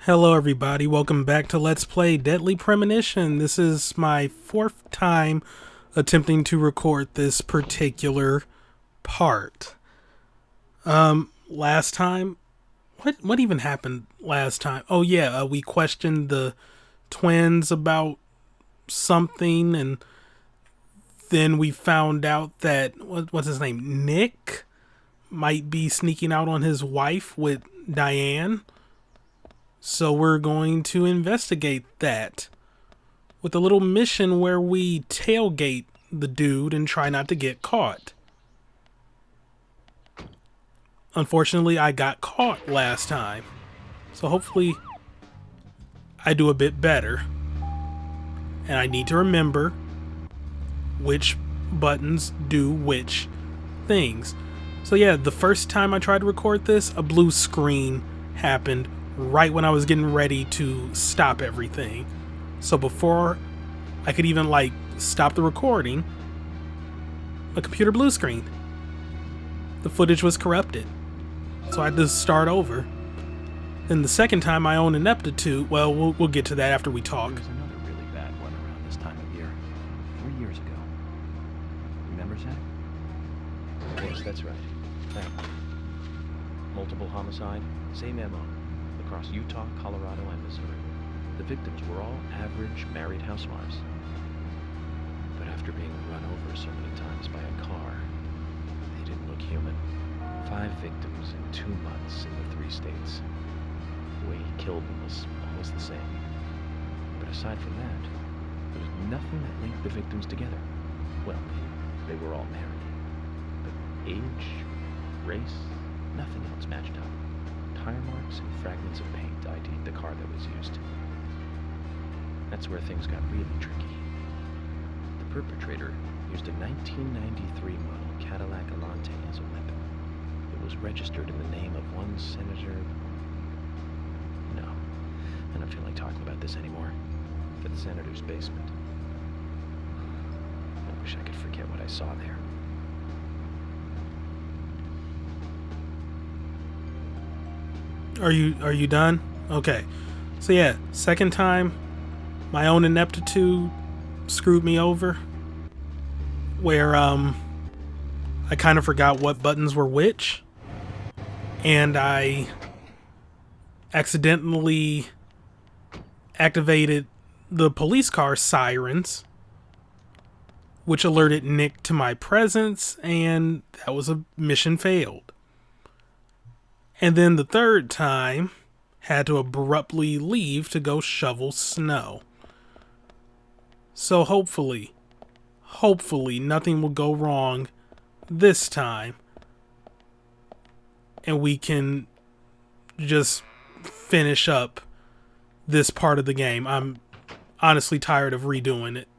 Hello everybody, welcome back to Let's Play Deadly Premonition. This is my fourth time attempting to record this particular part. Last time, what even happened last time? Oh yeah, we questioned the twins about something, and then we found out that, what's his name, Nick, might be sneaking out on his wife with Diane. So we're going to investigate that with a little mission where we tailgate the dude and try not to get caught. Unfortunately, I got caught last time. So hopefully I do a bit better. And I need to remember which buttons do which things. So yeah, the first time I tried to record this, a blue screen happened right when I was getting ready to stop everything. So before I could even stop the recording, a computer blue screen. The footage was corrupted. So I had to start over. Then the second time my own ineptitude, well, we'll get to that after we talk. There was another really bad one around this time of year. 3 years ago. Remember, Zach? Yes, that's right. Family. Multiple homicide, same MO. Across Utah, Colorado, and Missouri. The victims were all average married housewives. But after being run over so many times by a car, they didn't look human. 5 victims in 2 months in the 3 states. The way he killed them was almost the same. But aside from that, there was nothing that linked the victims together. Well, they were all married. But age, race, nothing else matched up. Tire marks and fragments of paint ID'd the car that was used. That's where things got really tricky. The perpetrator used a 1993 model Cadillac Alante as a weapon. It was registered in the name of one Senator... No, I don't feel like talking about this anymore. For the senator's basement. I wish I could forget what I saw there. Are you done? Okay. So yeah, second time, my own ineptitude screwed me over. Where I kind of forgot what buttons were which. And I accidentally activated the police car sirens, which alerted Nick to my presence, and that was a mission failed. And then the third time, had to abruptly leave to go shovel snow. So hopefully nothing will go wrong this time. And we can just finish up this part of the game. I'm honestly tired of redoing it.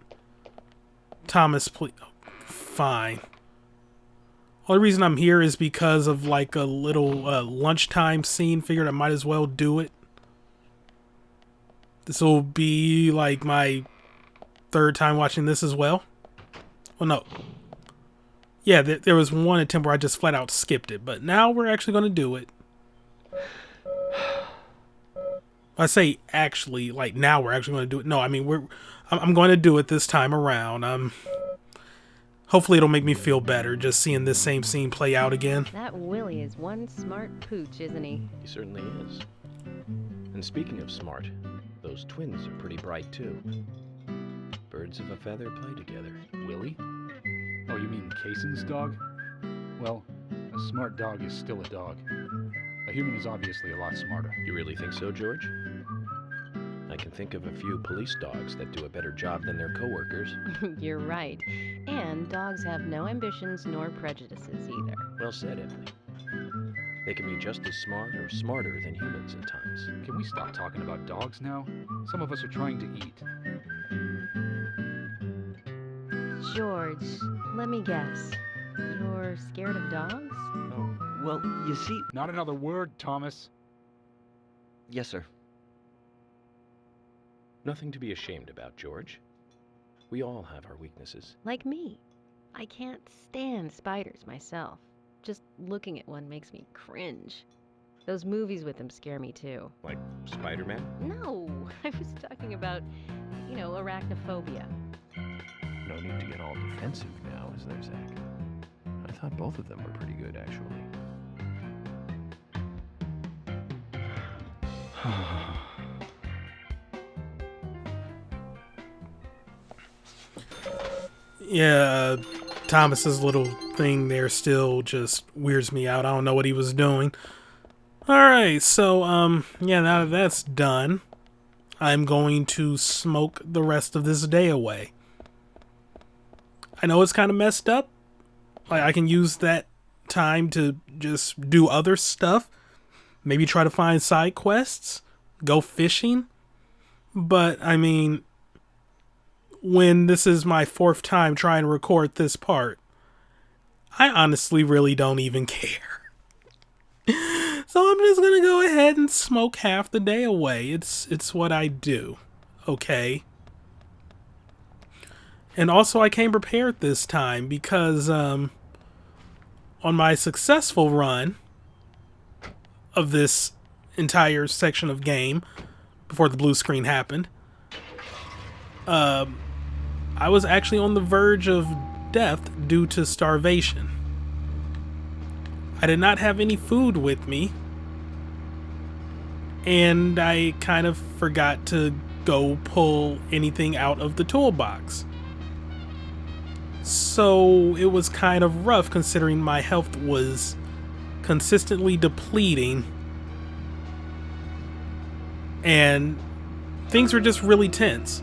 Thomas, please. Fine. Only reason I'm here is because of a little lunchtime scene. Figured I might as well do it. This will be my third time watching this as well. Well, no. Yeah, there was one attempt where I just flat out skipped it. But now we're actually going to do it. I say actually, now we're actually going to do it. No, I mean, I'm going to do it this time around. Hopefully it'll make me feel better just seeing this same scene play out again. That Willie is one smart pooch, isn't he? He certainly is. And speaking of smart, those twins are pretty bright too. Birds of a feather play together. Willie? Oh, you mean Kaysen's dog? Well, a smart dog is still a dog. A human is obviously a lot smarter. You really think so, George? I can think of a few police dogs that do a better job than their coworkers. You're right. And dogs have no ambitions nor prejudices either. Well said, Emily. They can be just as smart or smarter than humans at times. Can we stop talking about dogs now? Some of us are trying to eat. George, let me guess. You're scared of dogs? Oh, well, you see... Not another word, Thomas. Yes, sir. Nothing to be ashamed about, George. We all have our weaknesses. Like me. I can't stand spiders myself. Just looking at one makes me cringe. Those movies with him scare me too. Like Spider-Man? No, I was talking about, arachnophobia. No need to get all defensive now, is there, Zach? I thought both of them were pretty good, actually. Yeah, Thomas's little thing there still just weirds me out. I don't know what he was doing. Alright, so, yeah, now that that's done, I'm going to smoke the rest of this day away. I know it's kind of messed up. Like, I can use that time to just do other stuff. Maybe try to find side quests. Go fishing. But, I mean, when this is my 4th time trying to record this part, I honestly really don't even care. So I'm just gonna go ahead and smoke half the day away. It's what I do. Okay. And also I came prepared this time because on my successful run of this entire section of game before the blue screen happened, I was actually on the verge of death due to starvation. I did not have any food with me, and I kind of forgot to go pull anything out of the toolbox. So it was kind of rough considering my health was consistently depleting and things were just really tense.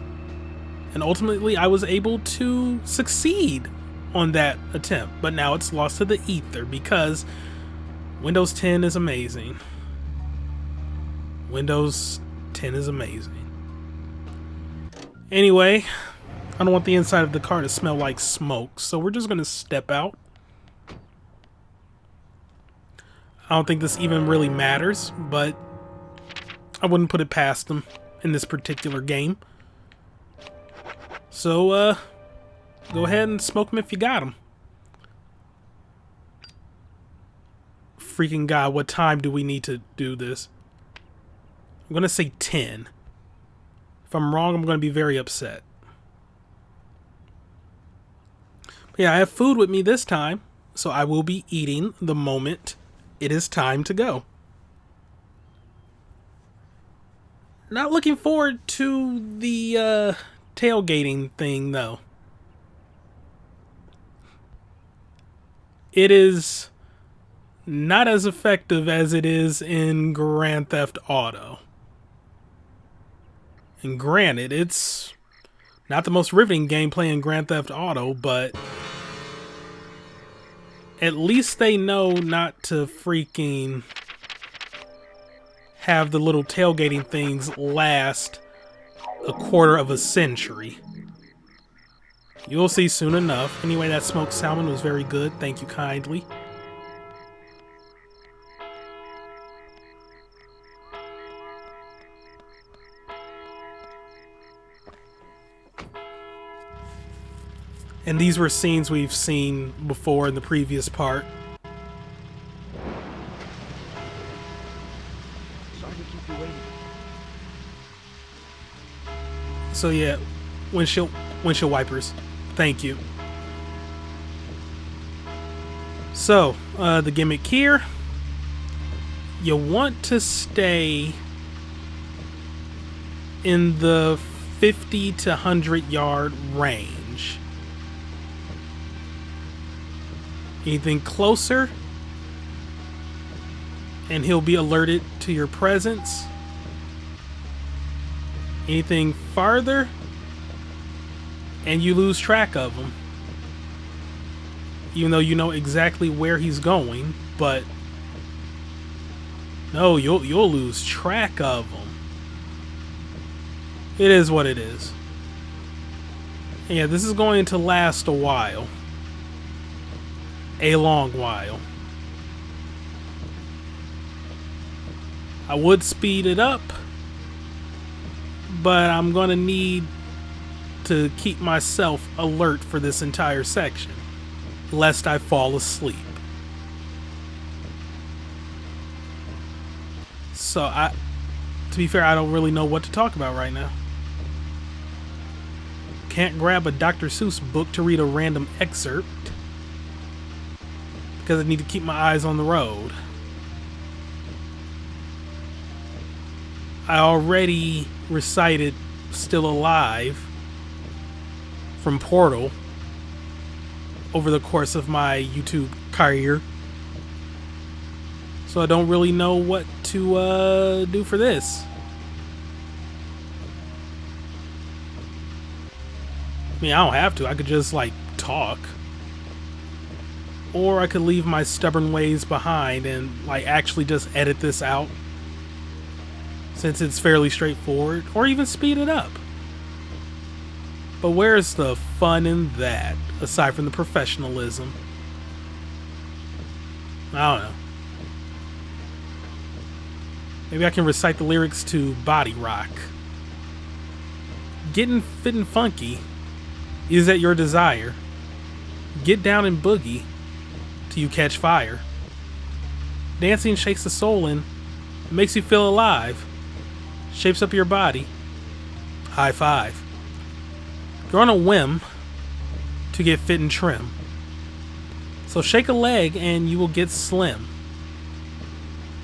And ultimately I was able to succeed on that attempt, but now it's lost to the ether because Windows 10 is amazing. Windows 10 is amazing. Anyway, I don't want the inside of the car to smell like smoke, so we're just gonna step out. I don't think this even really matters, but I wouldn't put it past them in this particular game. So, go ahead and smoke them if you got them. Freaking God, what time do we need to do this? I'm gonna say 10. If I'm wrong, I'm gonna be very upset. But yeah, I have food with me this time, so I will be eating the moment it is time to go. Not looking forward to the tailgating thing, though. It is not as effective as it is in Grand Theft Auto. And granted, it's not the most riveting gameplay in Grand Theft Auto, but at least they know not to freaking have the little tailgating things last a quarter of a century. You'll see soon enough. Anyway, that smoked salmon was very good. Thank you kindly. And these were scenes we've seen before in the previous part. Sorry to keep you waiting. So yeah, windshield wipers. Thank you. So, the gimmick here. You want to stay in the 50 to 100 yard range. Anything closer, and he'll be alerted to your presence. Anything farther, and you lose track of him. Even though you know exactly where he's going, but no, you'll lose track of him. It is what it is. And yeah, this is going to last a while. A long while. I would speed it up, but I'm gonna need to keep myself alert for this entire section, lest I fall asleep. So to be fair, I don't really know what to talk about right now. Can't grab a Dr. Seuss book to read a random excerpt because I need to keep my eyes on the road. I already recited Still Alive from Portal over the course of my YouTube career. So I don't really know what to do for this. I mean, I don't have to. I could just, like, talk. Or I could leave my stubborn ways behind and, like, actually just edit this out, since it's fairly straightforward. Or even speed it up. But where's the fun in that, aside from the professionalism? I don't know. Maybe I can recite the lyrics to Body Rock. Getting fit and funky is at your desire. Get down and boogie till you catch fire. Dancing shakes the soul and makes you feel alive. Shapes up your body. High five. You're on a whim to get fit and trim. So shake a leg and you will get slim.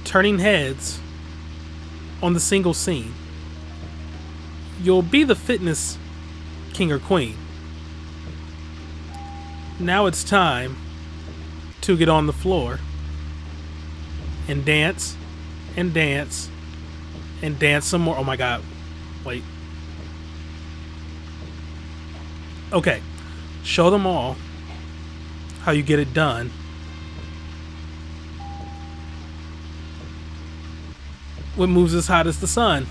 Turning heads on the single scene. You'll be the fitness king or queen. Now it's time to get on the floor and dance and dance and dance some more. Oh my god. Wait. Okay. Show them all how you get it done. What moves as hot as the sun?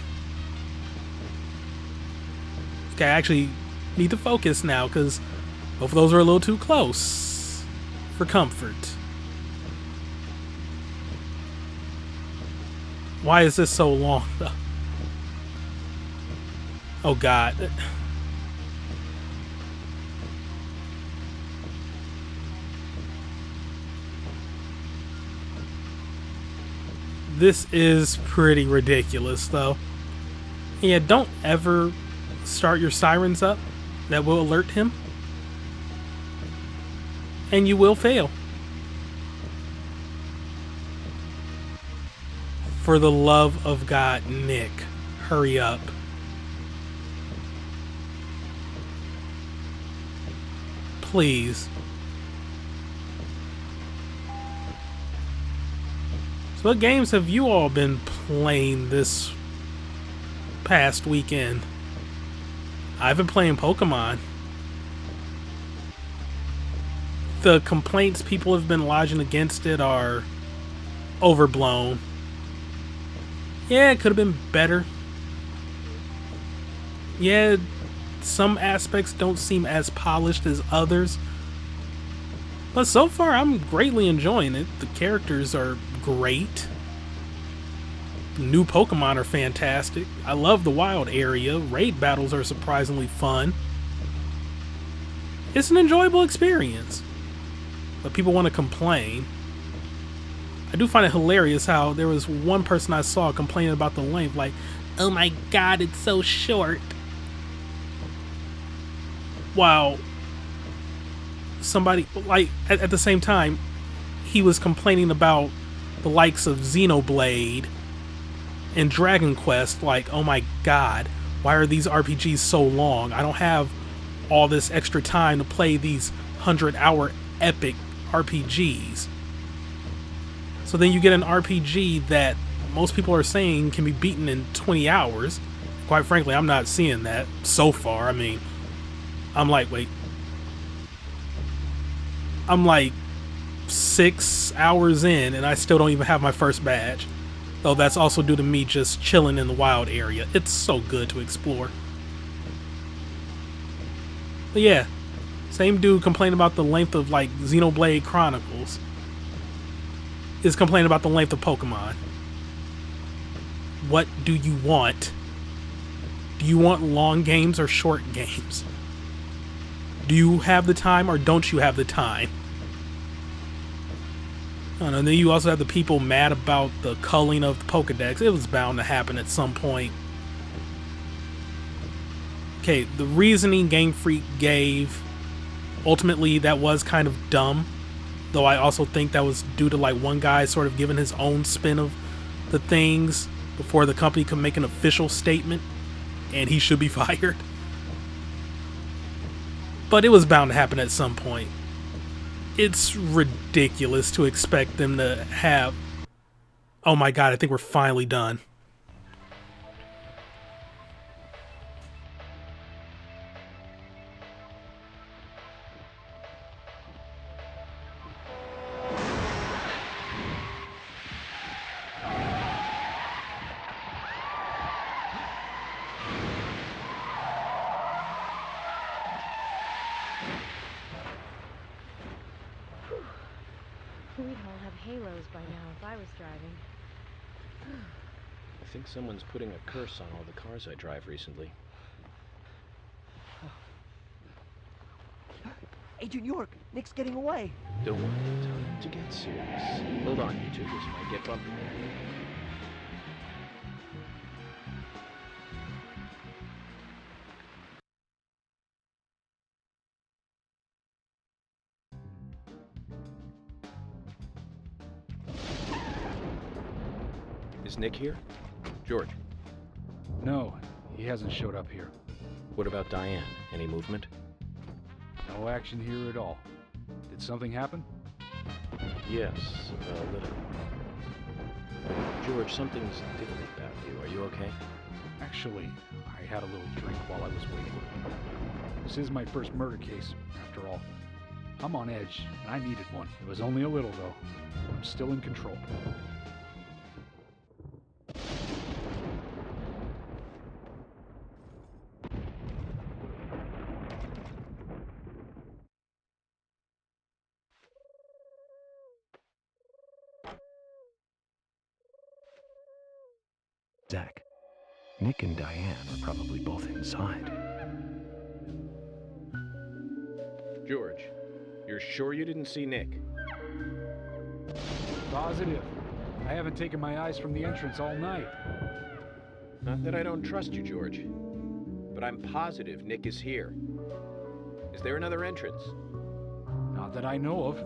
Okay, I actually need to focus now because both of those are a little too close for comfort. Why is this so long? Oh god. This is pretty ridiculous though. Yeah, don't ever start your sirens up. That will alert him. And you will fail. For the love of God, Nick, hurry up. Please. So what games have you all been playing this past weekend? I've been playing Pokemon. The complaints people have been lodging against it are overblown. Yeah, it could have been better. Yeah, some aspects don't seem as polished as others. But so far, I'm greatly enjoying it. The characters are great. The new Pokemon are fantastic. I love the wild area. Raid battles are surprisingly fun. It's an enjoyable experience. But people want to complain. I do find it hilarious how there was one person I saw complaining about the length, like, oh my god, it's so short. While somebody, like, at the same time, he was complaining about the likes of Xenoblade and Dragon Quest, like, oh my god, why are these RPGs so long? I don't have all this extra time to play these 100-hour epic RPGs. So then you get an RPG that most people are saying can be beaten in 20 hours. Quite frankly, I'm not seeing that so far. I mean, I'm like 6 hours in and I still don't even have my first badge. Though that's also due to me just chilling in the wild area. It's so good to explore. But yeah, same dude complaining about the length of like Xenoblade Chronicles is complaining about the length of Pokemon. What do you want? Do you want long games or short games? Do you have the time or don't you have the time? I don't know, and then you also have the people mad about the culling of the Pokedex. It was bound to happen at some point. Okay, the reasoning Game Freak gave, ultimately that was kind of dumb. Though I also think that was due to like one guy sort of giving his own spin of the things before the company could make an official statement, and he should be fired. But it was bound to happen at some point. It's ridiculous to expect them to have... Oh my god, I think we're finally done. We'd all have halos by now if I was driving. I think someone's putting a curse on all the cars I drive recently. Agent York, Nick's getting away. Don't worry, time to get serious. Hold on, you two, this might get bumpy. Is Nick here? George, No, he hasn't showed up here. what about Diane? Any movement? No action here at all. Did something happen? Yes, a little. George, something's different about you. Are you okay? Actually, I had a little drink while I was waiting. This is my first murder case, after all. I'm on edge, and I needed one. It was only a little, though. I'm still in control. Zach, Nick and Diane are probably both inside. George, you're sure you didn't see Nick? Positive. I haven't taken my eyes from the entrance all night. Not that I don't trust you, George, but I'm positive Nick is here. Is there another entrance? Not that I know of.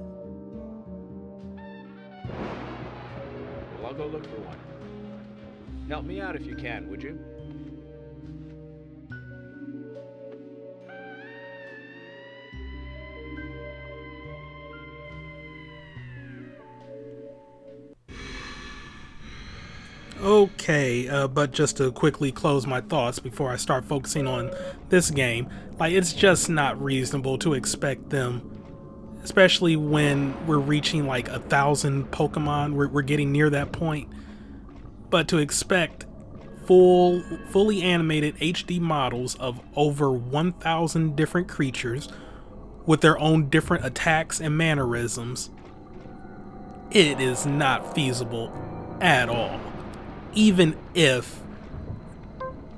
Well, I'll go look for one. Help me out if you can, would you? Okay, but just to quickly close my thoughts before I start focusing on this game, like, it's just not reasonable to expect them, especially when we're reaching like 1,000 Pokemon, we're getting near that point, but to expect fully animated HD models of over 1,000 different creatures with their own different attacks and mannerisms, it is not feasible at all. Even if,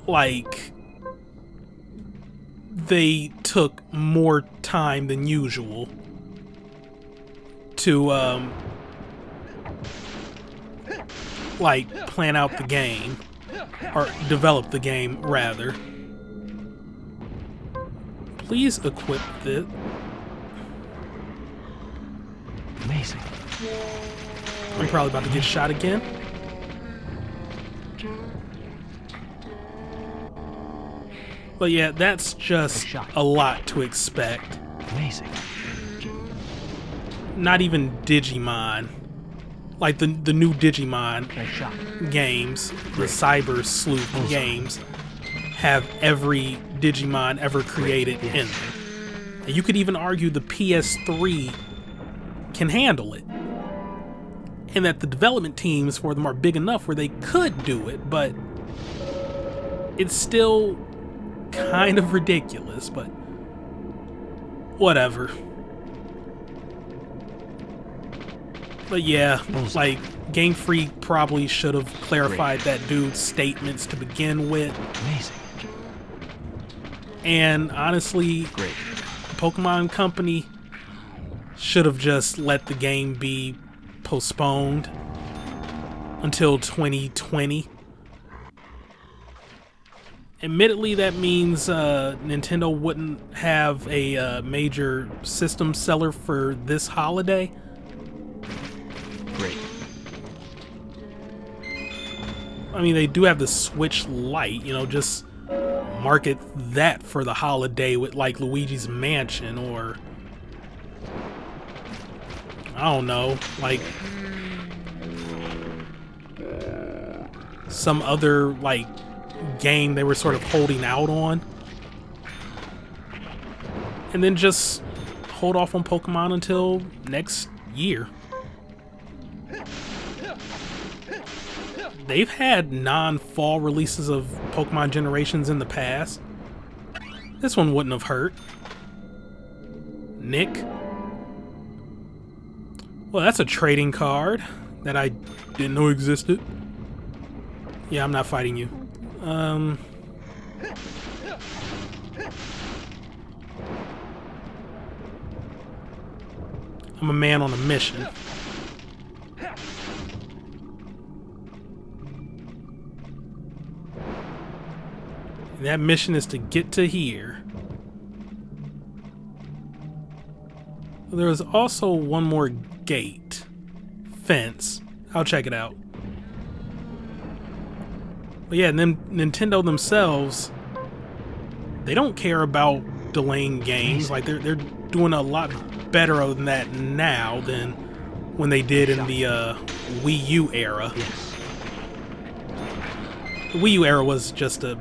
like, they took more time than usual to, like, plan out the game, or develop the game, rather. Please equip this. Amazing. I'm probably about to get shot again. But yeah, that's just a lot to expect. Amazing. Not even Digimon, like the new Digimon games, the Cyber Sleuth games, have every Digimon ever created in them. And you could even argue the PS3 can handle it. And that the development teams for them are big enough where they could do it, but it's still kind of ridiculous, but whatever. But yeah, like, Game Freak probably should have clarified that dude's statements to begin with. Amazing. And honestly, Pokemon Company should have just let the game be postponed until 2020. Admittedly, that means Nintendo wouldn't have a major system seller for this holiday. Great. I mean, they do have the Switch Lite, you know, just market that for the holiday with like Luigi's Mansion or I don't know, like some other like game they were sort of holding out on. And then just hold off on Pokemon until next year. They've had non-fall releases of Pokemon generations in the past. This one wouldn't have hurt. Nick. Well, that's a trading card that I didn't know existed. Yeah, I'm not fighting you. I'm a man on a mission. And that mission is to get to here. There is also one more gate. Fence. I'll check it out. But yeah, and then Nintendo themselves, they don't care about delaying games. Like they're doing a lot better than that now than when they did in the Wii U era. Yes. The Wii U era was just a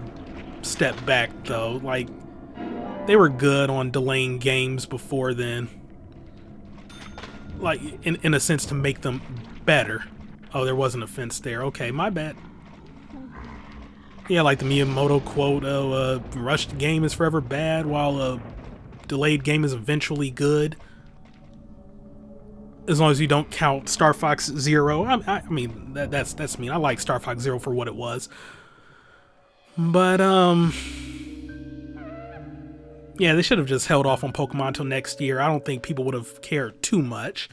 step back though. Like they were good on delaying games before then. Like in a sense to make them better. Oh, there wasn't a fence there. Okay, my bad. Yeah, like the Miyamoto quote, a rushed game is forever bad, while a delayed game is eventually good. As long as you don't count Star Fox Zero. I mean, that's mean. I like Star Fox Zero for what it was. But, yeah, they should have just held off on Pokemon till next year. I don't think people would have cared too much.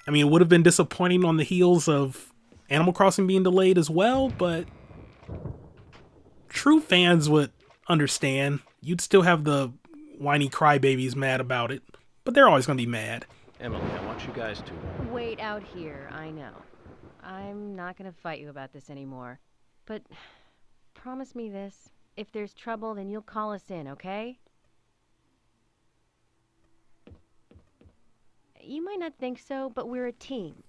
I mean, it would have been disappointing on the heels of Animal Crossing being delayed as well, but true fans would understand. You'd still have the whiny crybabies mad about it, but they're always going to be mad. Emily, I want you guys to... Wait out here, I know. I'm not gonna fight you about this anymore. But promise me this. If there's trouble, then you'll call us in, okay? You might not think so, but we're a team.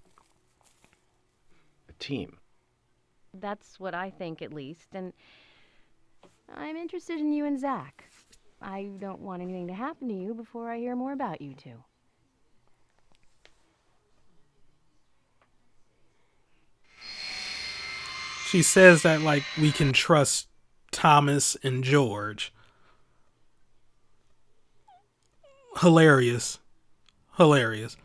A team? That's what I think, at least, and I'm interested in you and Zach. I don't want anything to happen to you before I hear more about you two. She says that like we can trust Thomas and George. Hilarious. Hilarious.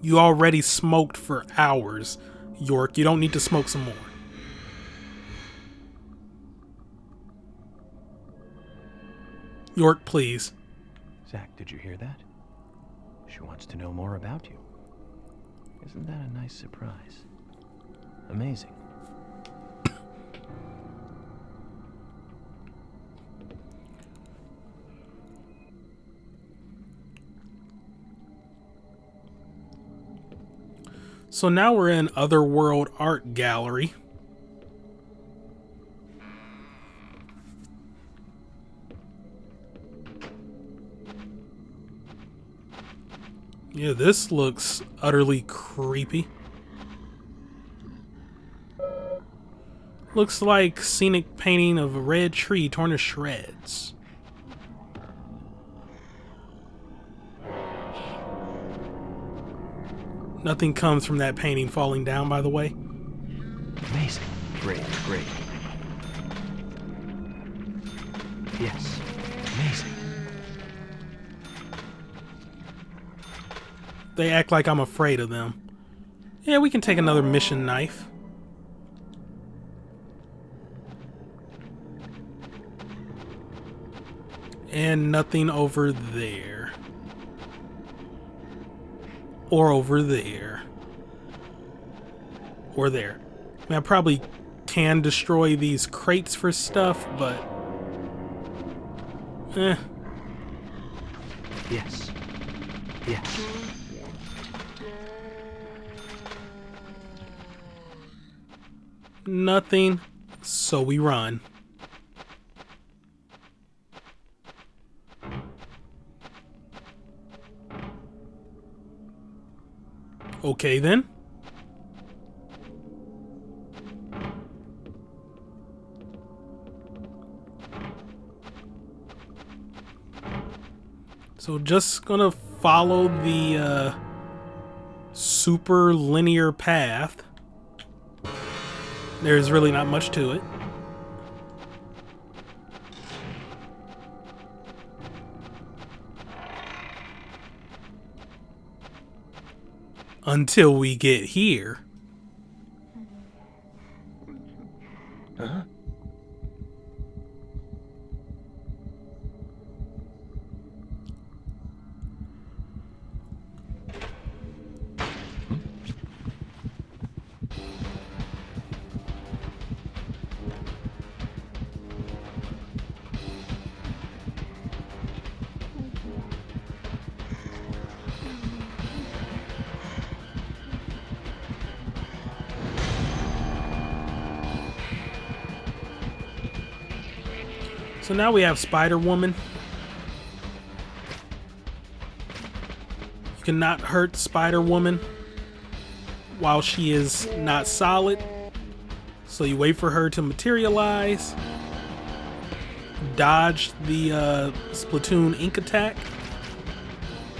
You already smoked for hours, York. You don't need to smoke some more. York, please. Zach, did you hear that? She wants to know more about you. Isn't that a nice surprise? Amazing. So now we're in Otherworld Art Gallery. Yeah, this looks utterly creepy. Looks like scenic painting of a red tree torn to shreds. Nothing comes from that painting falling down, by the way. Amazing. Great, great. Yes, amazing. They act like I'm afraid of them. Yeah, we can take another mission knife. And nothing over there. Or over there. Or there. I mean, I probably can destroy these crates for stuff, but... Yes. Yes. Nothing, so we run. Okay then. So just gonna follow the super linear path. There's really not much to it. Until we get here. Huh? So now we have Spider-Woman. You cannot hurt Spider-Woman while she is not solid. So you wait for her to materialize. Dodge the Splatoon ink attack.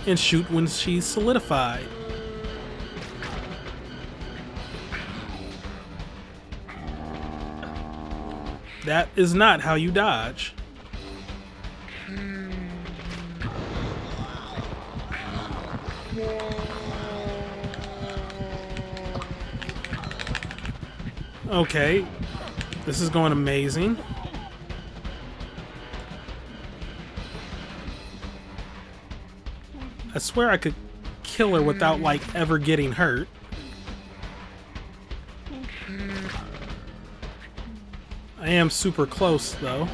And shoot when she's solidified. That is not how you dodge. Okay, this is going amazing. I swear I could kill her without, like, ever getting hurt. I am super close, though.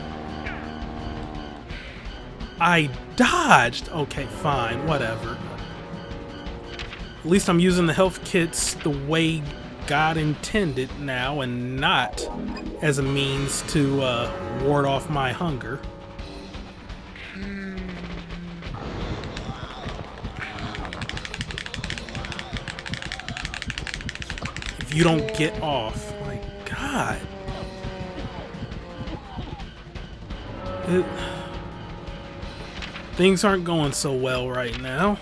I dodged! Okay, fine, whatever. At least I'm using the health kits the way God intended now, and not as a means to ward off my hunger. If you don't get off, my God. Things aren't going so well right now.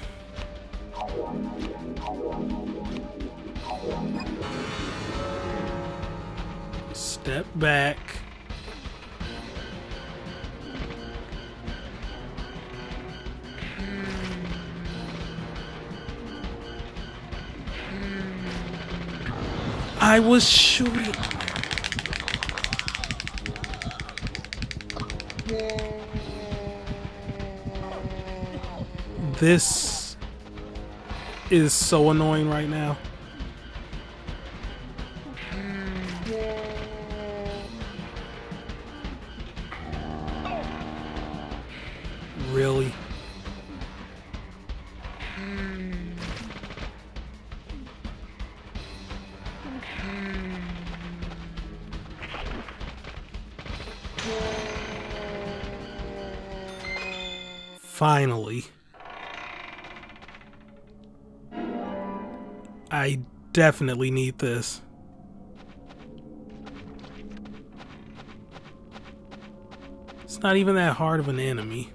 Step back. I was shooting. This is so annoying right now. Really? Finally. I definitely need this. It's not even that hard of an enemy.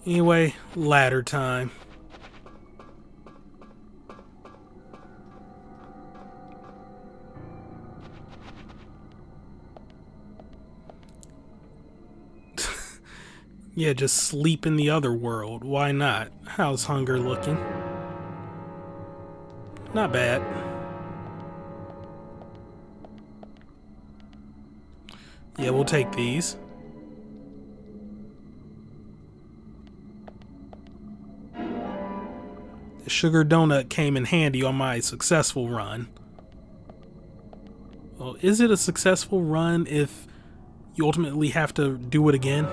Anyway, ladder time. Yeah, just sleep in the other world. Why not? How's hunger looking? Not bad. Yeah, we'll take these. The sugar donut came in handy on my successful run. Well, is it a successful run if you ultimately have to do it again?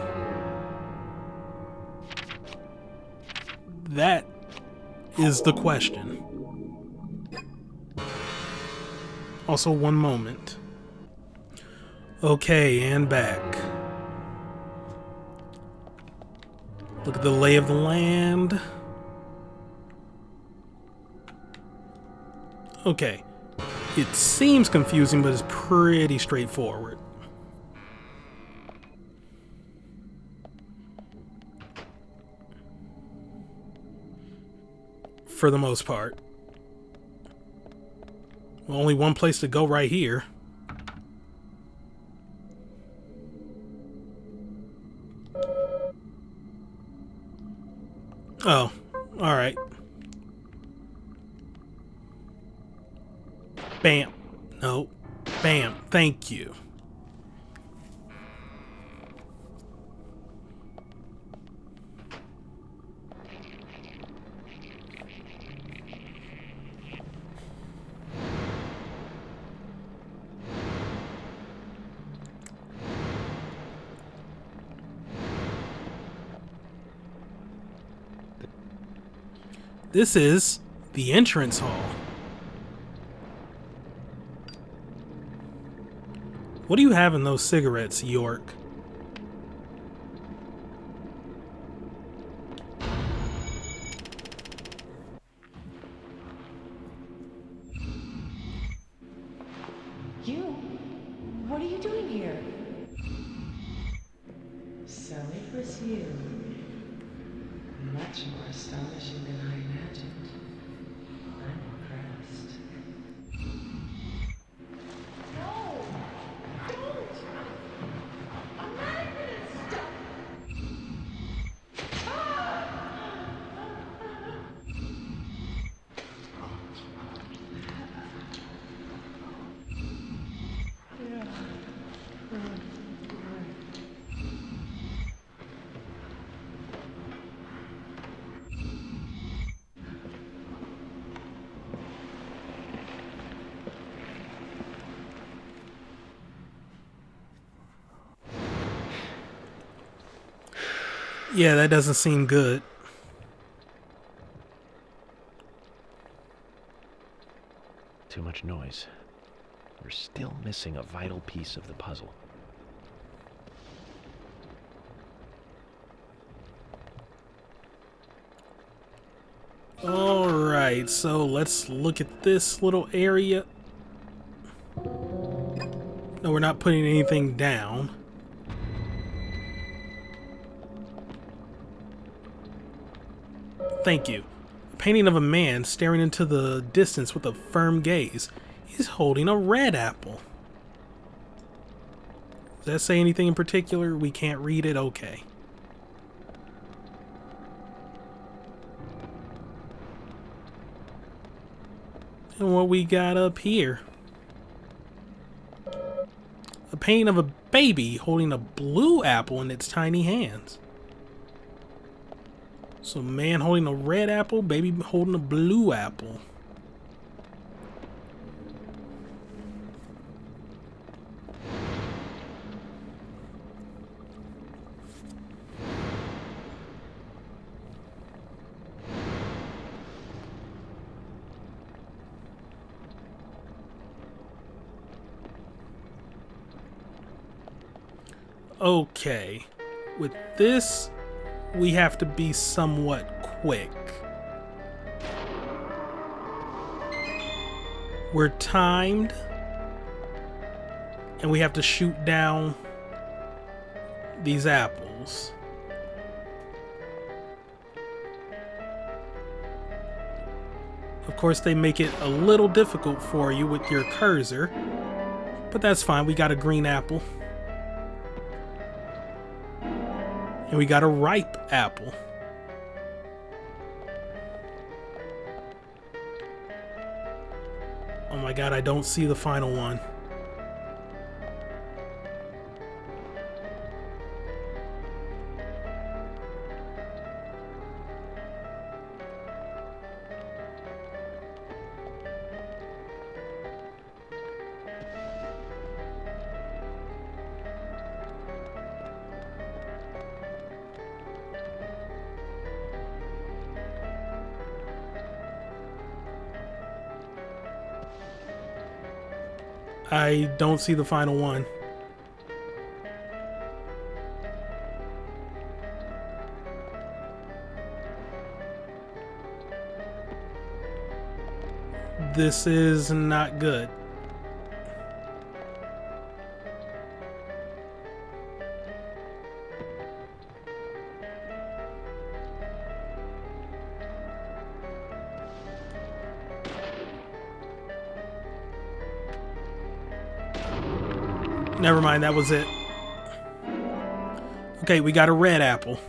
That is the question. Also, one moment. Okay, and back. Look at the lay of the land. Okay. It seems confusing, but it's pretty straightforward. For the most part. Only one place to go right here. Oh, alright. Bam. No. Bam. Thank you. This is the entrance hall. What do you have in those cigarettes, York? You? What are you doing here? So it was you. Much more astonishing than I imagined. I'm impressed. No! Don't! I'm not gonna stop! Yeah, that doesn't seem good. Too much noise. We're still missing a vital piece of the puzzle. Alright, so let's look at this little area. No, we're not putting anything down. Thank you. A painting of a man staring into the distance with a firm gaze. He's holding a red apple. Does that say anything in particular? We can't read it? Okay. And what we got up here? A painting of a baby holding a blue apple in its tiny hands. So man holding a red apple, baby holding a blue apple. Okay, with this, we have to be somewhat quick. We're timed, and we have to shoot down these apples. Of course, they make it a little difficult for you with your cursor, but that's fine. We got a green apple. And we got a ripe apple. Oh my god, I don't see the final one. I don't see the final one. This is not good. Never mind, that was it. Okay, we got a red apple.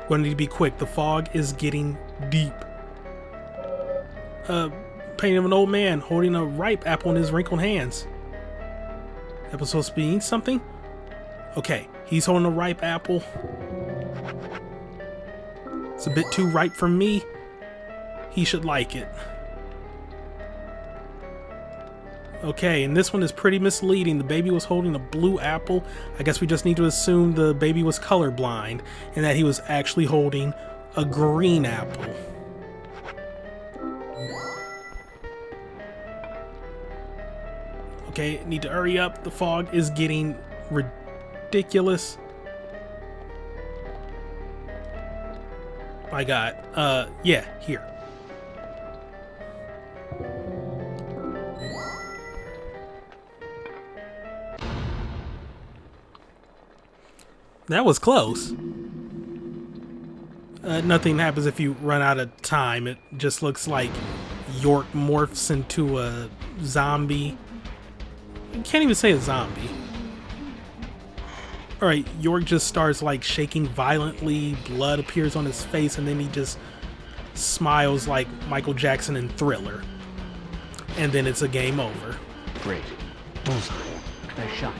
Gonna need to be quick. The fog is getting deep. Painting of an old man holding a ripe apple in his wrinkled hands. That was supposed to mean something? Okay, he's holding a ripe apple. It's a bit too ripe for me. He should like it. Okay, and this one is pretty misleading. The baby was holding a blue apple. I guess we just need to assume the baby was colorblind and that he was actually holding a green apple. Okay, need to hurry up. The fog is getting ridiculous. My God. Yeah, here. That was close. Nothing happens if you run out of time. It just looks like York morphs into a zombie. I can't even say a zombie. Alright, York just starts like shaking violently, blood appears on his face, and then he just smiles like Michael Jackson in Thriller. And then it's a game over. Great. Bullseye. Nice shot.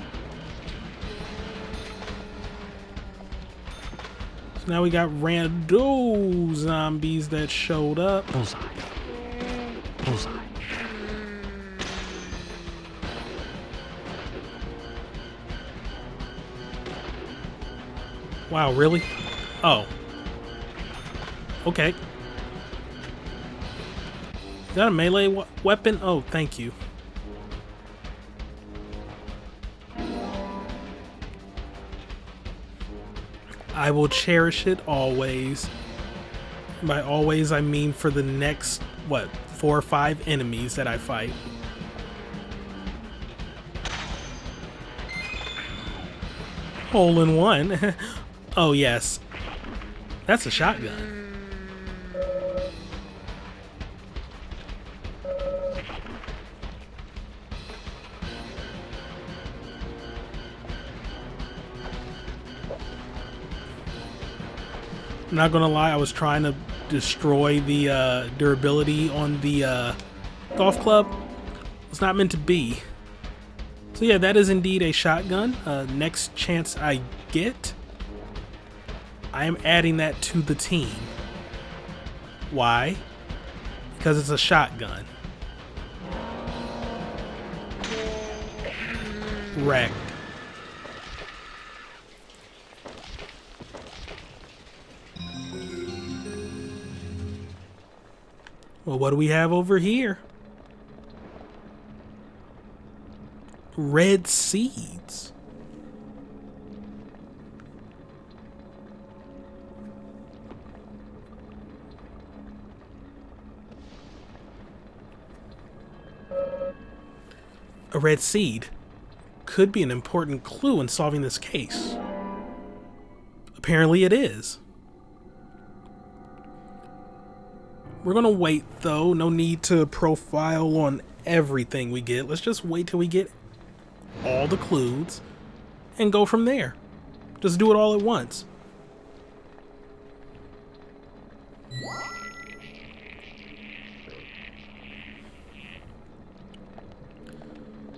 So now we got rando zombies that showed up. Bullseye. Bullseye. Wow, really? Oh. Okay. Is that a melee weapon? Oh, thank you. I will cherish it always. By always, I mean for the next, 4 or 5 enemies that I fight. Hole in one. Oh, yes. That's a shotgun. I'm not gonna lie, I was trying to destroy the durability on the golf club. It's not meant to be. So yeah, that is indeed a shotgun. Next chance I get, I am adding that to the team. Why? Because it's a shotgun. Wrecked. Well, what do we have over here? Red seeds. A red seed could be an important clue in solving this case. Apparently it is. We're gonna wait though, no need to profile on everything we get. Let's just wait till we get all the clues and go from there. Just do it all at once.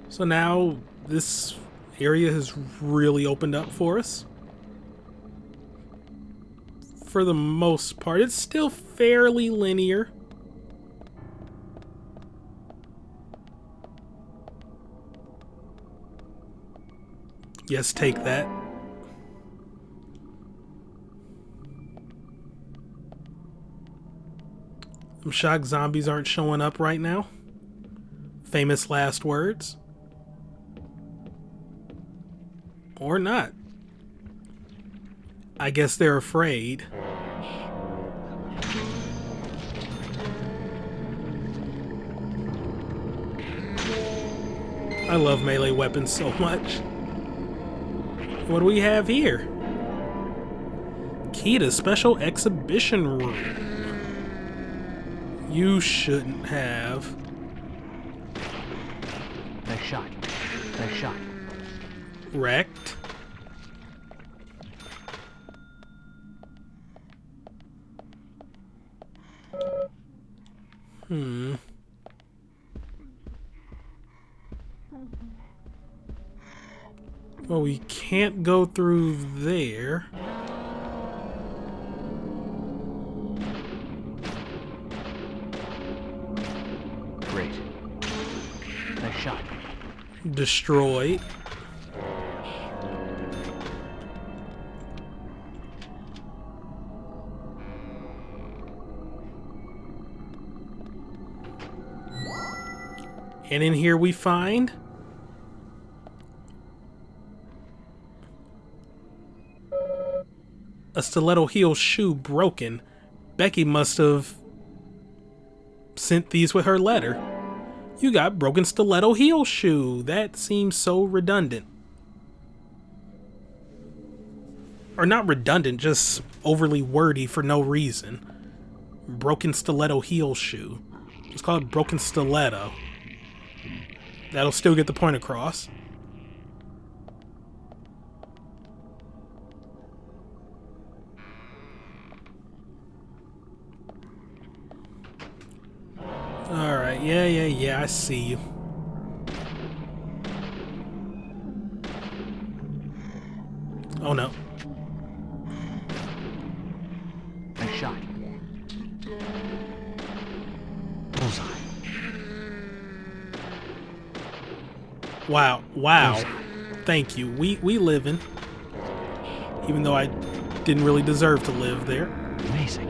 So now this area has really opened up for us. For the most part, it's still fairly linear. Yes, take that. I'm I'm shocked zombies aren't showing up right now. Famous last words. Or not. I guess they're afraid. I love melee weapons so much. What do we have here? Key to special exhibition room. You shouldn't have. Nice shot. Nice shot. Wrecked. Well, we can't go through there. Great. Nice shot. Destroyed. And in here we find a stiletto heel shoe broken. Becky must have sent these with her letter. You got broken stiletto heel shoe. That seems so redundant. Or not redundant, just overly wordy for no reason. Broken stiletto heel shoe. It's called broken stiletto. That'll still get the point across. Alright, yeah, I see you. Oh no. Nice shot. Bullseye. Wow. Thank you. We living. Even though I didn't really deserve to live there. Amazing.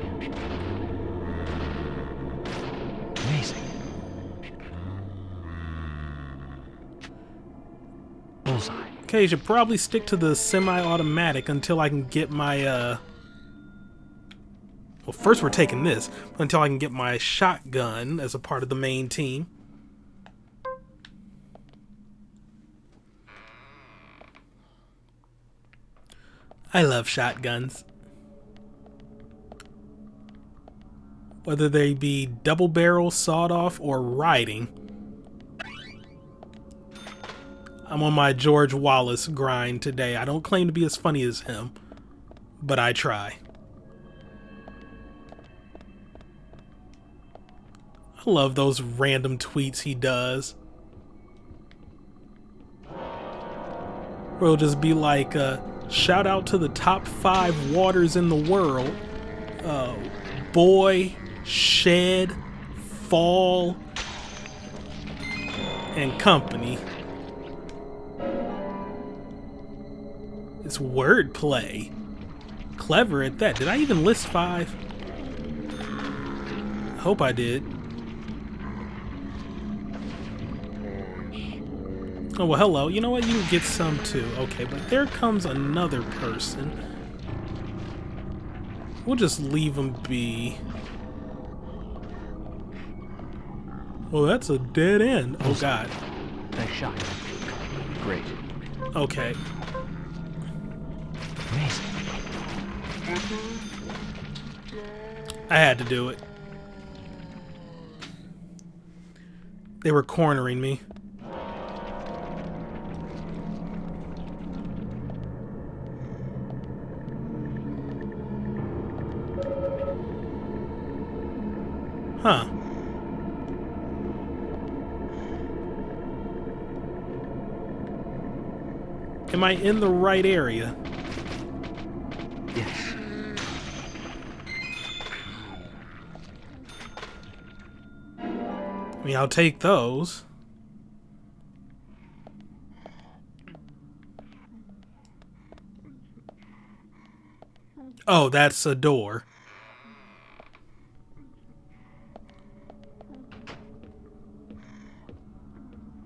Amazing. Bullseye. Okay, you should probably stick to the semi-automatic until I can get my, well, first we're taking this, until I can get my shotgun as a part of the main team. I love shotguns. Whether they be double barrel, sawed off, or riding. I'm on my George Wallace grind today. I don't claim to be as funny as him, but I try. I love those random tweets he does. Where it'll just be like, shout out to the top 5 waters in the world. Boy, Shed, Fall, and Company. It's wordplay. Clever at that. Did I even list 5? I hope I did. Oh, well, hello. You know what? You can get some too. Okay, but there comes another person. We'll just leave them be. Well, that's a dead end. Oh, God. Nice shot. Great. Okay. Amazing. I had to do it. They were cornering me. Huh. Am I in the right area? Yes. I mean, I'll take those. Oh, that's a door.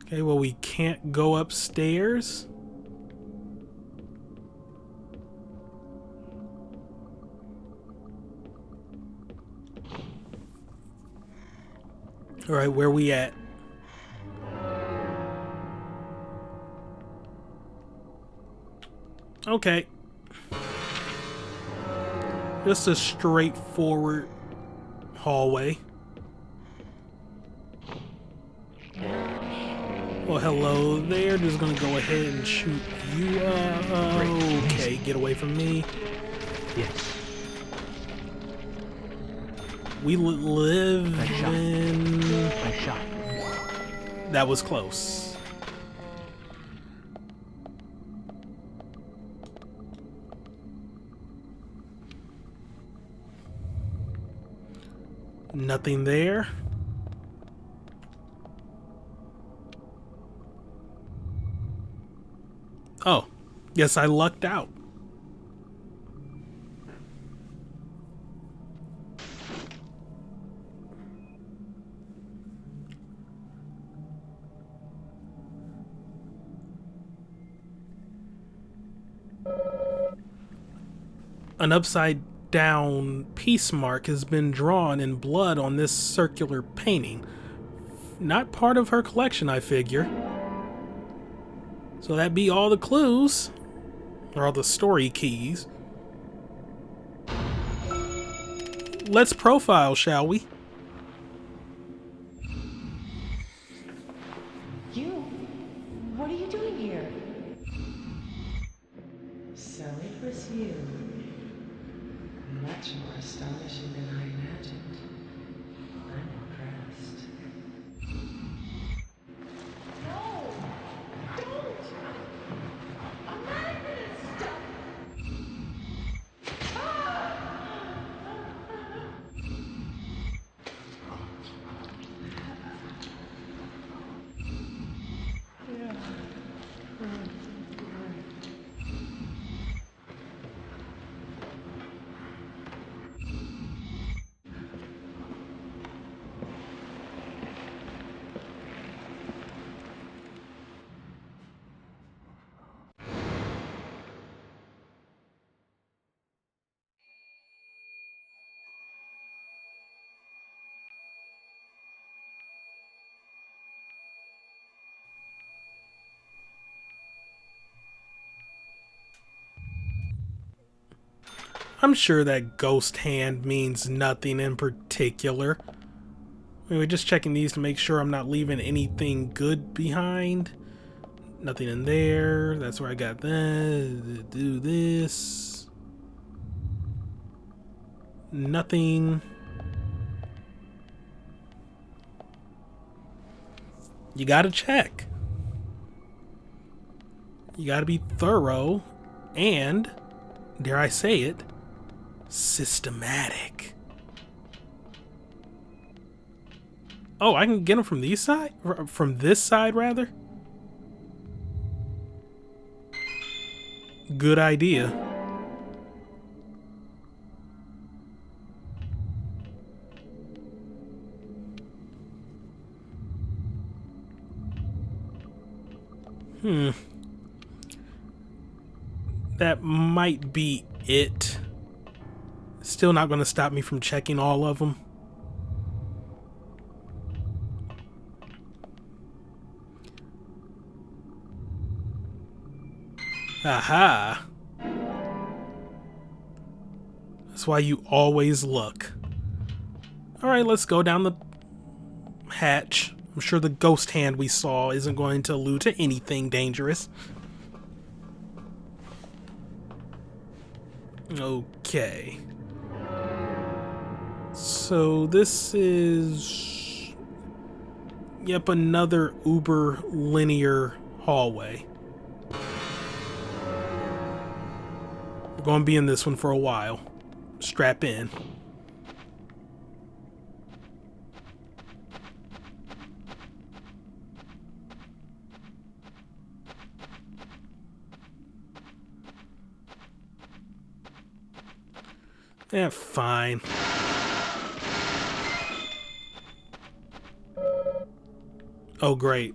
Okay, well, we can't go upstairs. All right, where we at? Okay. Just a straightforward hallway. Well, hello there. Just gonna go ahead and shoot you. Okay, get away from me. Yes. We live Nice shot. in... Nice shot. That was close. Nothing there. Oh, guess I lucked out. An upside down peace mark has been drawn in blood on this circular painting. Not part of her collection, I figure. So that be all the clues, or all the story keys. Let's profile, shall we? You? What are you doing here? So it was you. Much more astonishing than I imagined. I'm impressed. No! Don't! I'm not gonna stop! I'm sure that ghost hand means nothing in particular. We're just checking these to make sure I'm not leaving anything good behind. Nothing in there. That's where I got that. Do this. Nothing. You gotta check. You gotta be thorough and, dare I say it, systematic. Oh, I can get them from these side? From this side, rather? Good idea. That might be it. Still not going to stop me from checking all of them. Aha. That's why you always look. Alright, let's go down the hatch. I'm sure the ghost hand we saw isn't going to allude to anything dangerous. Okay. So this is... Yep, another uber linear hallway. We're going to be in this one for a while. Strap in. Yeah, fine. Oh, great.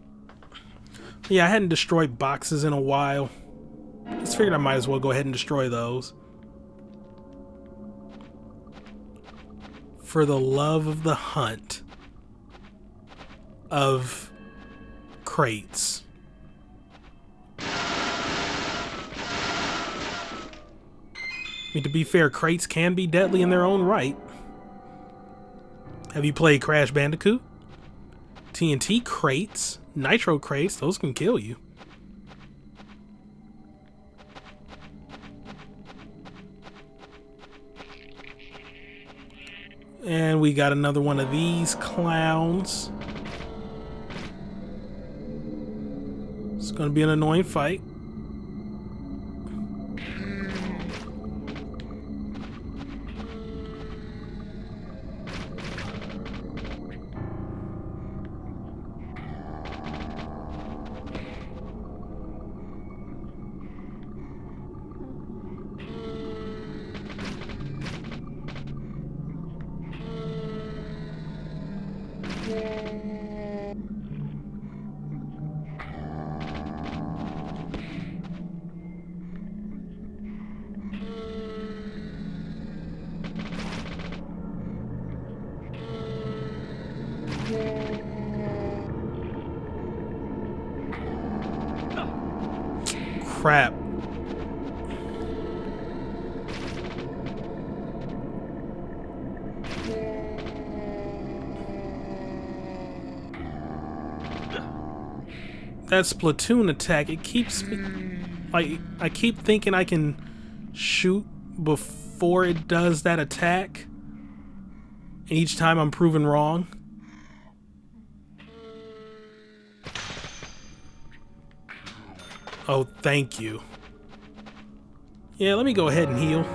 Yeah, I hadn't destroyed boxes in a while. Just figured I might as well go ahead and destroy those. For the love of the hunt of crates. I mean, to be fair, crates can be deadly in their own right. Have you played Crash Bandicoot? TNT crates, nitro crates, those can kill you. And we got another one of these clowns. It's gonna be an annoying fight. Crap. That Splatoon attack, it keeps me... Like, I keep thinking I can shoot before it does that attack. And each time I'm proven wrong. Oh, thank you. Yeah, let me go ahead and heal.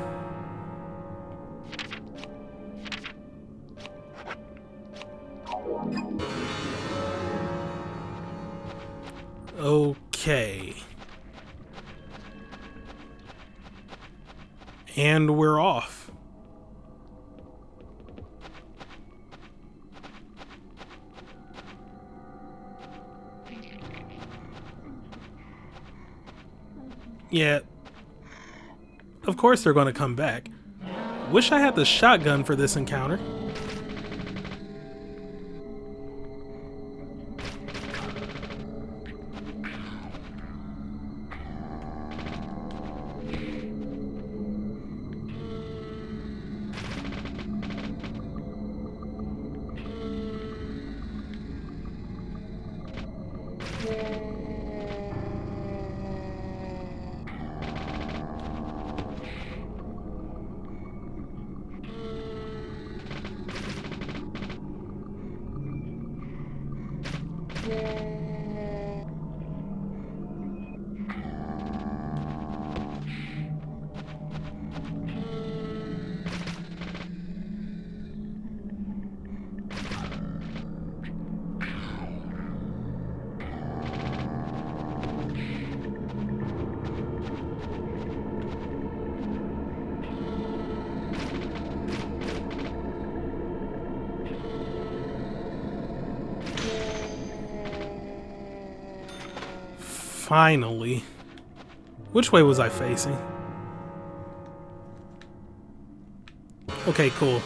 Okay. And we're off. Yeah. Of course they're going to come back. Wish I had the shotgun for this encounter. Finally. Which way was I facing? Okay, cool.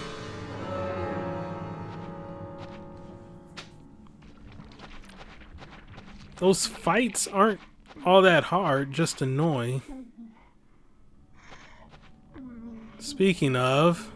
Those fights aren't all that hard, just annoying. Speaking of...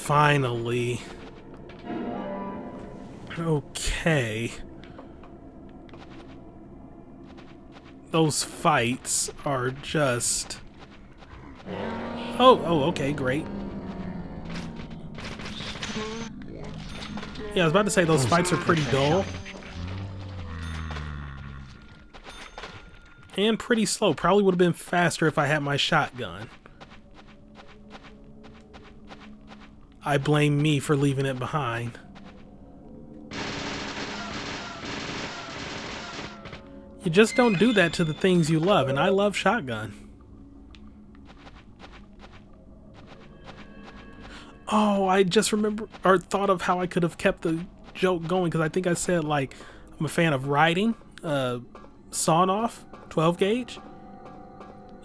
finally. Okay. Those fights are just... Oh, okay, great. Yeah, I was about to say those fights are pretty dull. And pretty slow. Probably would have been faster if I had my shotgun. I blame me for leaving it behind. You just don't do that to the things you love, and I love shotgun. Oh, I just remember or thought of how I could have kept the joke going, because I think I said, like, I'm a fan of riding, sawn off, 12 gauge.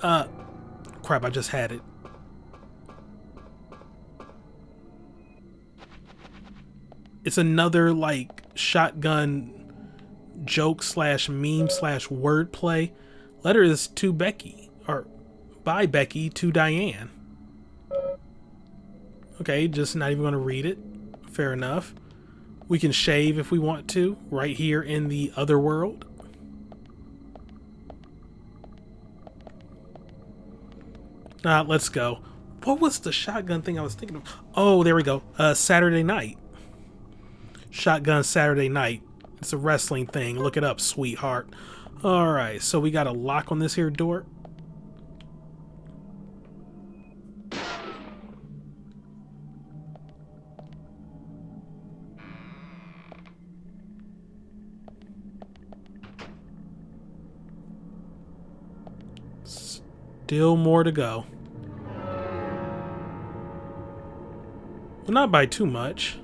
Crap, I just had it. It's another, like, shotgun joke slash meme slash wordplay. Letter is to Becky, or by Becky to Diane. Okay, just not even going to read it. Fair enough. We can shave if we want to, right here in the other world. Let's go. What was the shotgun thing I was thinking of? Oh, there we go. Saturday night. Shotgun Saturday night. It's a wrestling thing. Look it up, sweetheart. Alright, so we got a lock on this here door. Still more to go. Well, not by too much.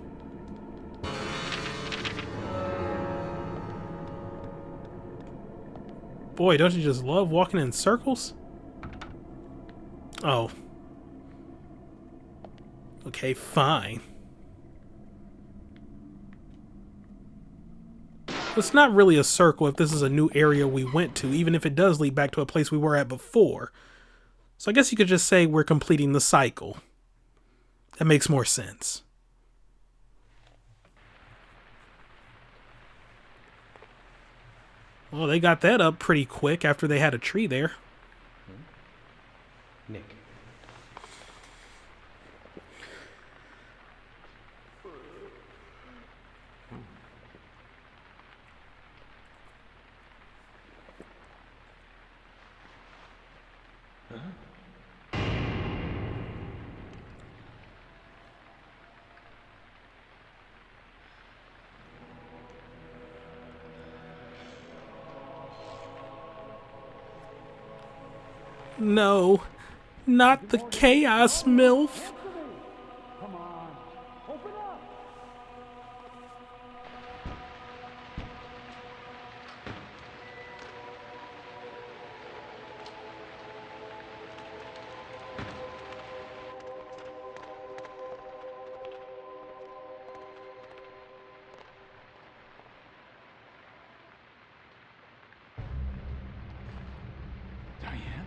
Boy, don't you just love walking in circles? Oh. Okay, fine. It's not really a circle if this is a new area we went to, even if it does lead back to a place we were at before. So I guess you could just say we're completing the cycle. That makes more sense. Well, they got that up pretty quick after they had a tree there. Nick. No, not the Chaos MILF. Come on, open up! Diane?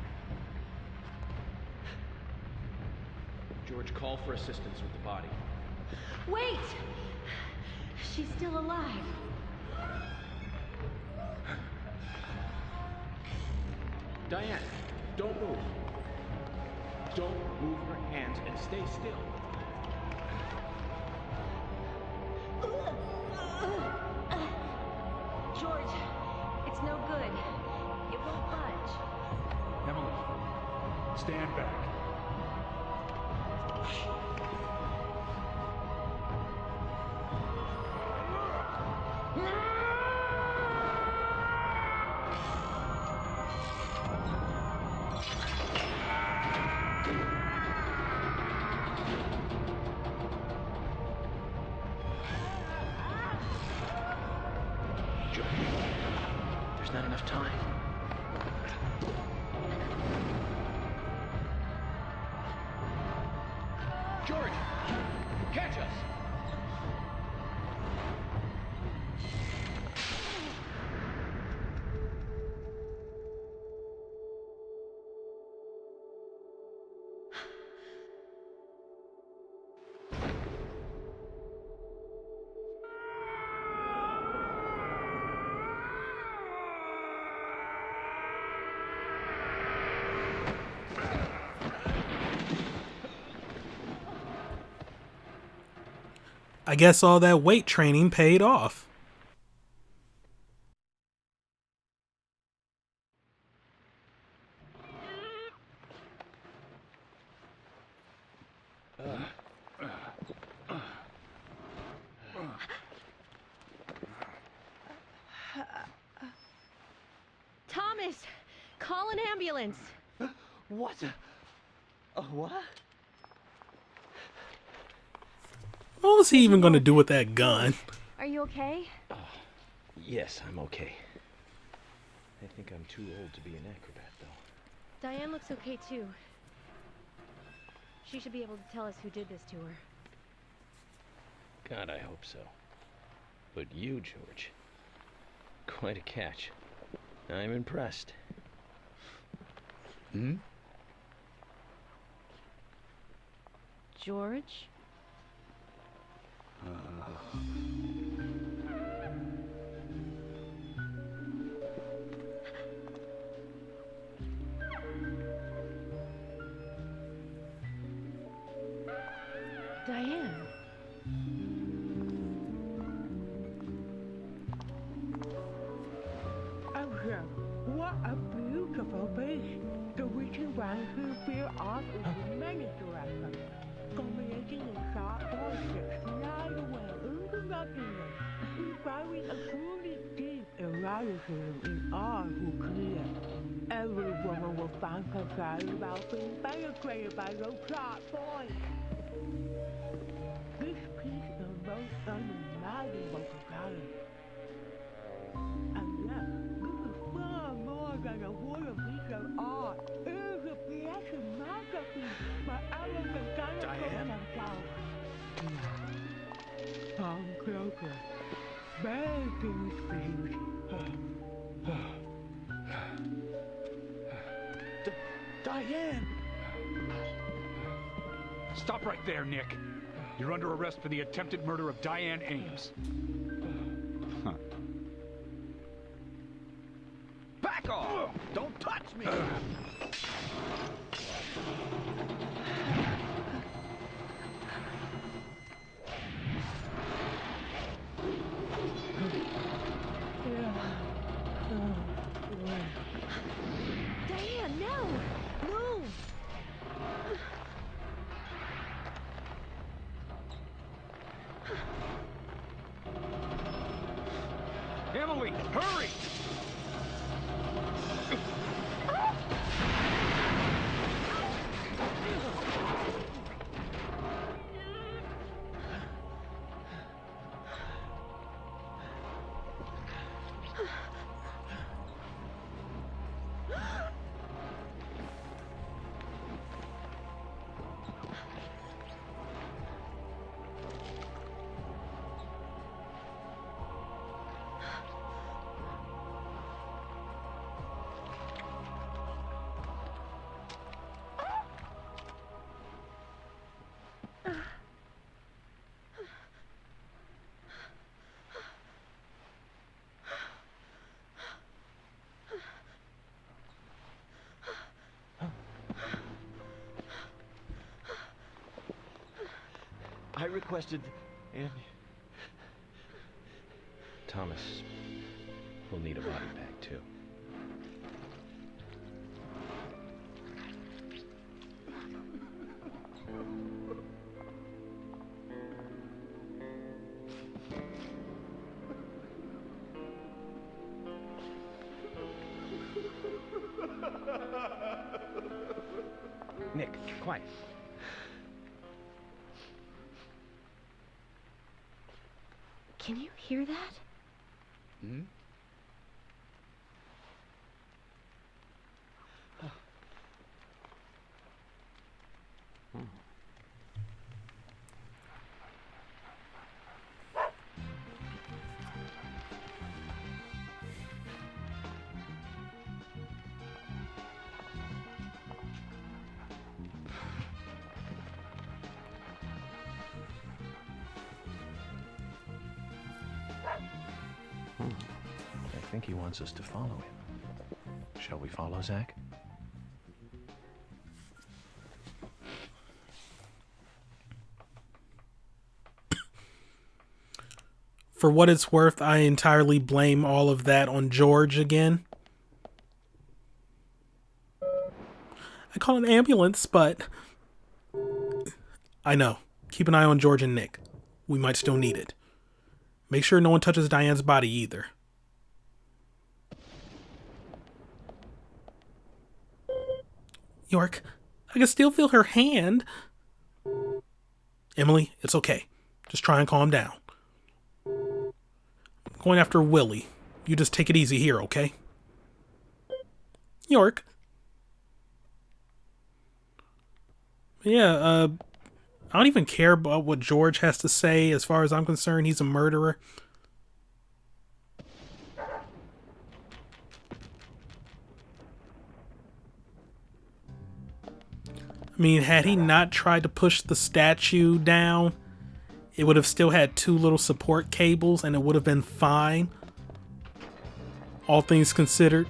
George, call for assistance with the body. Wait! She's still alive. Diane, don't move. Don't move your hands and stay still. George, it's no good. It won't budge. Emily, stand back. George, there's not enough time. George, catch us! I guess all that weight training paid off. Thomas, call an ambulance. What? What? What was he even going to do with that gun? Are you okay? Yes, I'm okay. I think I'm too old to be an acrobat, though. Diane looks okay too. She should be able to tell us who did this to her. God, I hope so. But you, George, quite a catch. I'm impressed. Hmm? George? Diane. Oh, yeah. What a beautiful beast. The reaching one who feel off is the many directions. Combination of sharp voices, slide away into nothingness. Inspiring a truly deep eroticism in all who clear. Every woman will find herself about being penetrated by those sharp voices. This piece is most unimaginable desire. And yet, this is far more than a piece of art. It is a piece of masterpiece by our mechanical themselves. Come closer. Begging please. Diane! Stop right there, Nick. You're under arrest for the attempted murder of Diane Ames. Huh. Back off! Don't touch me! Diane, no! Move! Emily, hurry! I requested, and Thomas will need a body bag, too. Nick, quiet. Can you hear that? Hmm? I think he wants us to follow him. Shall we follow, Zach? For what it's worth, I entirely blame all of that on George again. I call an ambulance, but I know. Keep an eye on George and Nick. We might still need it. Make sure no one touches Diane's body either. York, I can still feel her hand. Emily, it's okay. Just try and calm down. I'm going after Willie. You just take it easy here, okay? York. Yeah, I don't even care about what George has to say. As far as I'm concerned, he's a murderer. I mean, had he not tried to push the statue down, it would have still had 2 little support cables and it would have been fine. All things considered.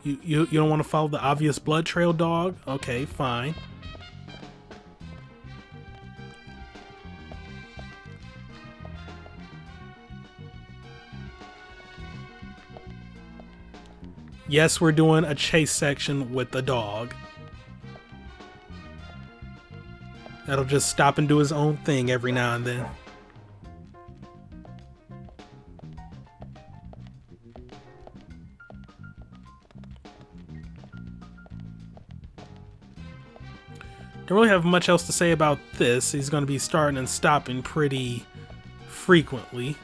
You don't want to follow the obvious blood trail, dog? Okay, fine. Yes, we're doing a chase section with the dog. That'll just stop and do his own thing every now and then. Don't really have much else to say about this. He's going to be starting and stopping pretty frequently.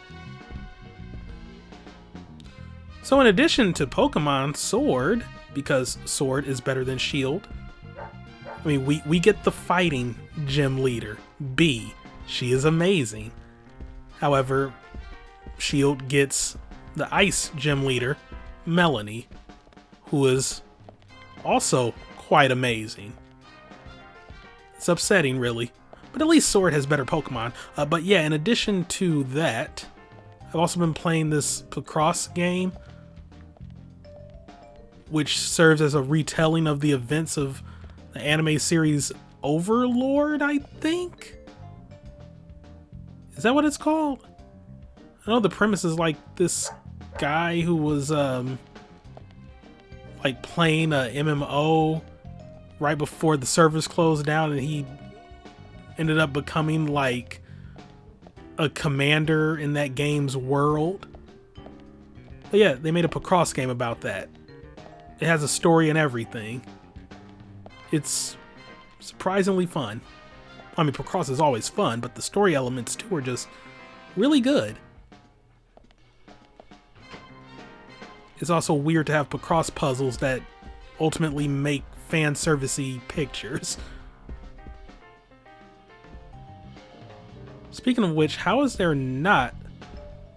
So in addition to Pokemon Sword, because Sword is better than Shield, I mean, we get the fighting gym leader, B. She is amazing. However, Shield gets the ice gym leader, Melanie, who is also quite amazing. It's upsetting, really. But at least Sword has better Pokemon. But yeah, in addition to that, I've also been playing this Picross game, which serves as a retelling of the events of the anime series Overlord, I think? Is that what it's called? I know the premise is like this guy who was like playing a MMO right before the servers closed down, and he ended up becoming like a commander in that game's world. But yeah, they made a Picross game about that. It has a story and everything. It's surprisingly fun. I mean, Picross is always fun, but the story elements too are just really good. It's also weird to have Picross puzzles that ultimately make fan servicey pictures. Speaking of which, how is there not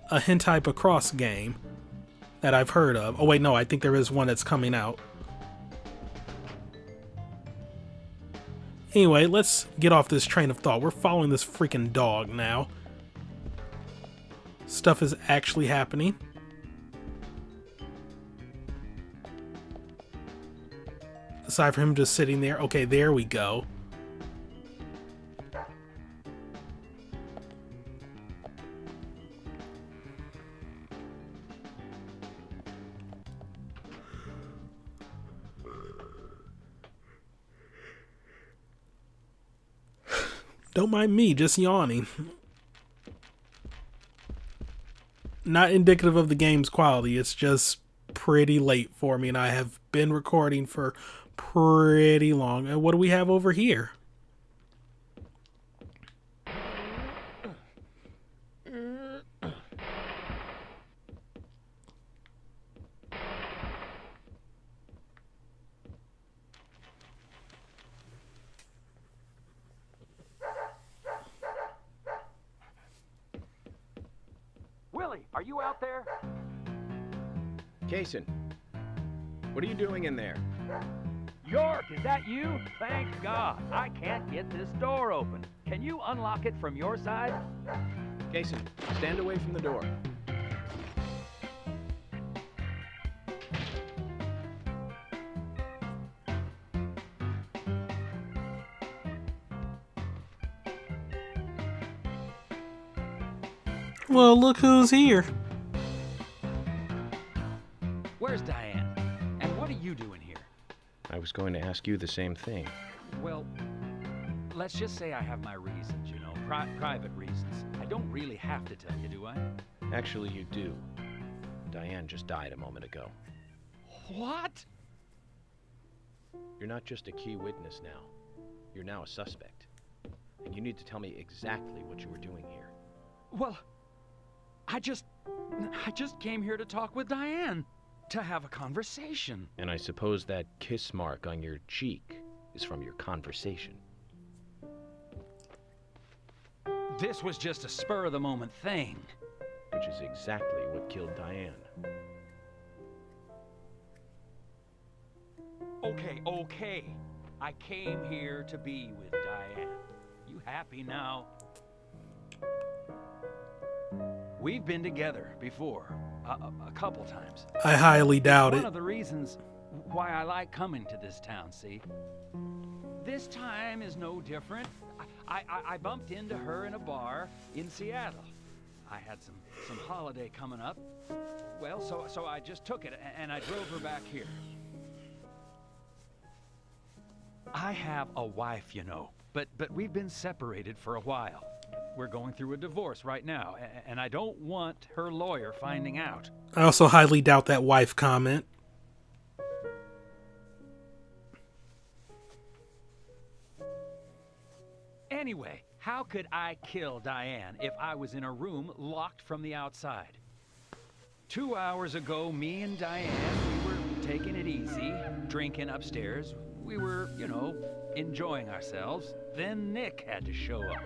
a hentai Picross game that I've heard of? Oh wait, no, I think there is one that's coming out. Anyway, let's get off this train of thought. We're following this freaking dog now. Stuff is actually happening. Aside from him just sitting there. Okay, there we go. Don't mind me, just yawning. Not indicative of the game's quality, it's just pretty late for me, and I have been recording for pretty long. And what do we have over here? Willie, are you out there? Kason, what are you doing in there? York, is that you? Thank God. I can't get this door open. Can you unlock it from your side? Kason, stand away from the door. Well, look who's here. Where's Diane? And what are you doing here? I was going to ask you the same thing. Well, let's just say I have my reasons, you know, private reasons. I don't really have to tell you, do I? Actually, you do. Diane just died a moment ago. What? You're not just a key witness now. You're now a suspect. And you need to tell me exactly what you were doing here. Well, I just came here to talk with Diane. To have a conversation. And I suppose that kiss mark on your cheek is from your conversation. This was just a spur-of-the-moment thing. Which is exactly what killed Diane. Okay. I came here to be with Diane. You happy now? We've been together before, a couple times. I highly doubt One it. of the reasons why I like coming to this town, see? This time is no different. I bumped into her in a bar in Seattle. I had some holiday coming up. Well, so I just took it and I drove her back here. I have a wife, you know, but we've been separated for a while. We're going through a divorce right now, and I don't want her lawyer finding out. I also highly doubt that wife comment. Anyway, how could I kill Diane if I was in a room locked from the outside? 2 hours ago, me and Diane, we were taking it easy, drinking upstairs. We were, you know, enjoying ourselves. Then Nick had to show up.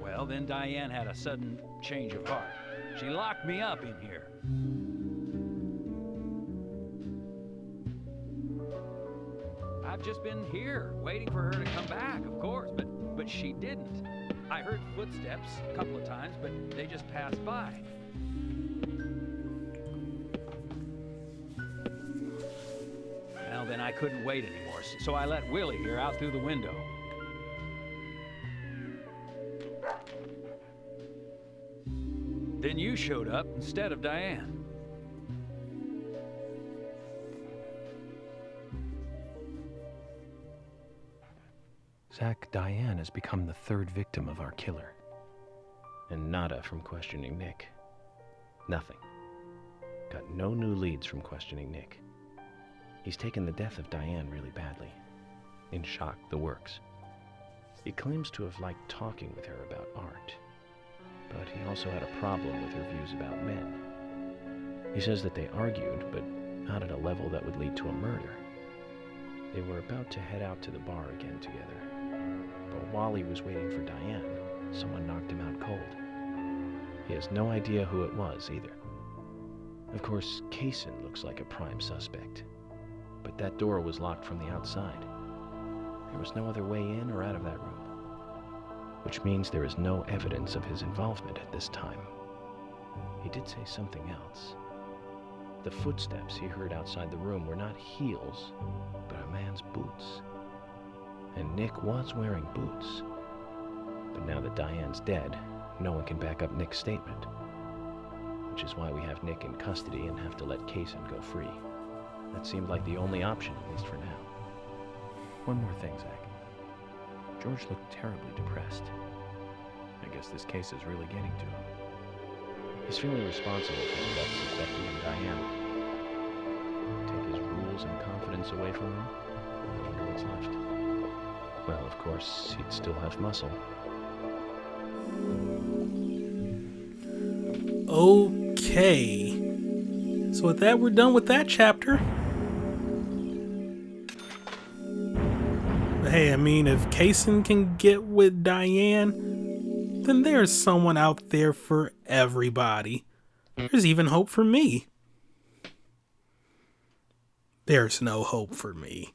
Well, then Diane had a sudden change of heart. She locked me up in here. I've just been here, waiting for her to come back, of course, but she didn't. I heard footsteps a couple of times, but they just passed by. Well, then I couldn't wait anymore, so I let Willie here out through the window. Then you showed up instead of Diane. Zach, Diane has become the third victim of our killer. And nada from questioning Nick. Nothing. Got no new leads from questioning Nick. He's taken the death of Diane really badly. In shock, the works. He claims to have liked talking with her about art. But he also had a problem with her views about men. He says that they argued, but not at a level that would lead to a murder. They were about to head out to the bar again together. But while he was waiting for Diane, someone knocked him out cold. He has no idea who it was, either. Of course, Kaysen looks like a prime suspect. But that door was locked from the outside. There was no other way in or out of that room. Which means there is no evidence of his involvement at this time. He did say something else. The footsteps he heard outside the room were not heels, but a man's boots. And Nick was wearing boots. But now that Diane's dead, no one can back up Nick's statement. Which is why we have Nick in custody and have to let Kaysen go free. That seemed like the only option, at least for now. One more thing, Zach. George looked terribly depressed. I guess this case is really getting to him. He's feeling responsible for the deaths of Becky and Diane. Take his rules and confidence away from him? I wonder what's left. Well, of course, he'd still have muscle. Okay. So with that, we're done with that chapter. But hey, I mean, if Kaysen can get with Diane, then there's someone out there for everybody. There's even hope for me. There's no hope for me.